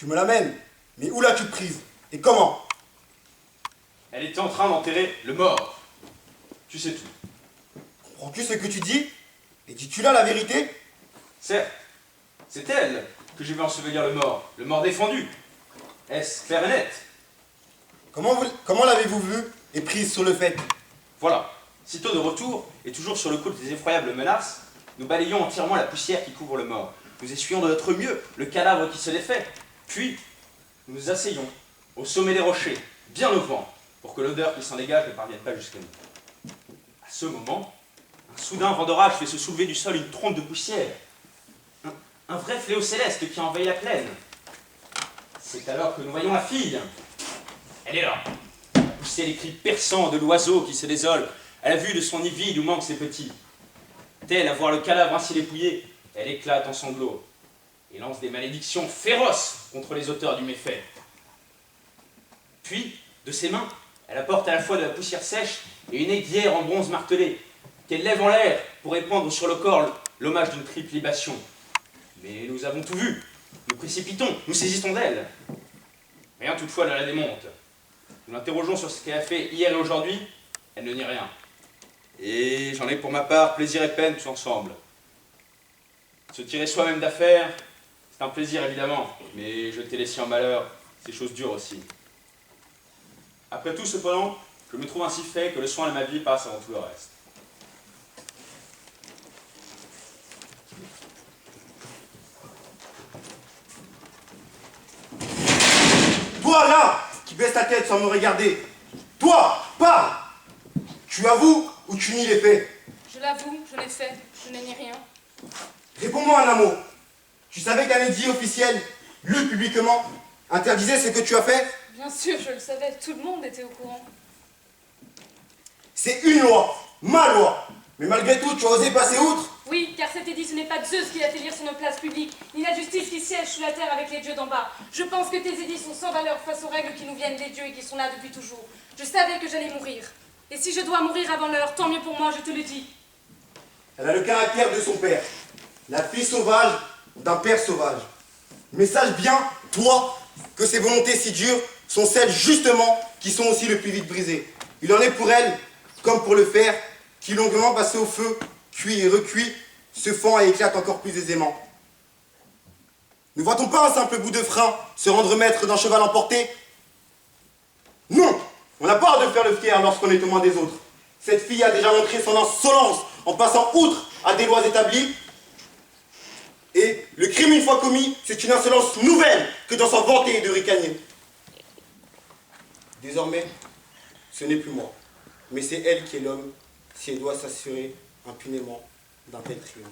Tu me l'amènes. Mais où l'as-tu prise? Et comment? Elle était en train d'enterrer le mort. Tu sais tout. Comprends-tu ce que tu dis? Et dis-tu là la vérité? Certes, c'est elle que j'ai vu ensevelir le mort défendu. Est-ce clair et net? Comment l'avez-vous vue et prise sur le fait? Voilà. Sitôt de retour, et toujours sur le coup des effroyables menaces, nous balayons entièrement la poussière qui couvre le mort. Nous essuyons de notre mieux le cadavre qui se défait. Puis, nous nous asseyons au sommet des rochers, bien au vent, pour que l'odeur qui s'en dégage ne parvienne pas jusqu'à nous. À ce moment, un soudain vent d'orage fait se soulever du sol une trompe de poussière. Un vrai fléau céleste qui envahit la plaine. C'est alors que nous voyons la fille. Elle est là. Pousser les cris perçants de l'oiseau qui se désole à la vue de son nid vide où manquent ses petits. Telle à voir le cadavre ainsi dépouillé, elle éclate en sanglots et lance des malédictions féroces contre les auteurs du méfait. Puis, de ses mains, elle apporte à la fois de la poussière sèche et une aiguière en bronze martelée, qu'elle lève en l'air pour répandre sur le corps l'hommage d'une triple libation. Mais nous avons tout vu. Nous précipitons, nous saisissons d'elle. Rien toutefois ne la démonte. Nous l'interrogeons sur ce qu'elle a fait hier et aujourd'hui, elle ne nie rien. Et j'en ai pour ma part plaisir et peine tous ensemble. Se tirer soi-même d'affaire, c'est un plaisir évidemment, mais jeter les siens en malheur, c'est chose dure aussi. Après tout cependant, je me trouve ainsi fait que le soin de ma vie passe avant tout le reste. Toi là, qui baisse ta tête sans me regarder. Toi, parle! Tu avoues ou tu nies les faits? Je l'avoue, je l'ai fait, je n'ai ni rien. Réponds-moi un mot. Tu savais qu'un édit officiel, lu publiquement, interdisait ce que tu as fait? Bien sûr, je le savais, tout le monde était au courant. C'est une loi, ma loi. Mais malgré tout, tu as osé passer outre? Oui, car cet édit, ce n'est pas Zeus qui l'a fait lire sur nos places publiques, ni la justice qui siège sous la terre avec les dieux d'en bas. Je pense que tes édits sont sans valeur face aux règles qui nous viennent des dieux et qui sont là depuis toujours. Je savais que j'allais mourir. Et si je dois mourir avant l'heure, tant mieux pour moi, je te le dis. Elle a le caractère de son père, la fille sauvage d'un père sauvage. Mais sache bien, toi, que ces volontés si dures sont celles justement qui sont aussi le plus vite brisées. Il en est pour elle, comme pour le fer, qui longuement passé au feu, cuit et recuit, se fend et éclate encore plus aisément. Ne voit-on pas un simple bout de frein se rendre maître d'un cheval emporté? Non! On n'a pas hâte de faire le fier lorsqu'on est aux mains des autres. Cette fille a déjà montré son insolence en passant outre à des lois établies. Et le crime une fois commis, c'est une insolence nouvelle que d'en s'en vanter et de ricaner. Désormais, ce n'est plus moi, mais c'est elle qui est l'homme si elle doit s'assurer impunément d'un tel triomphe.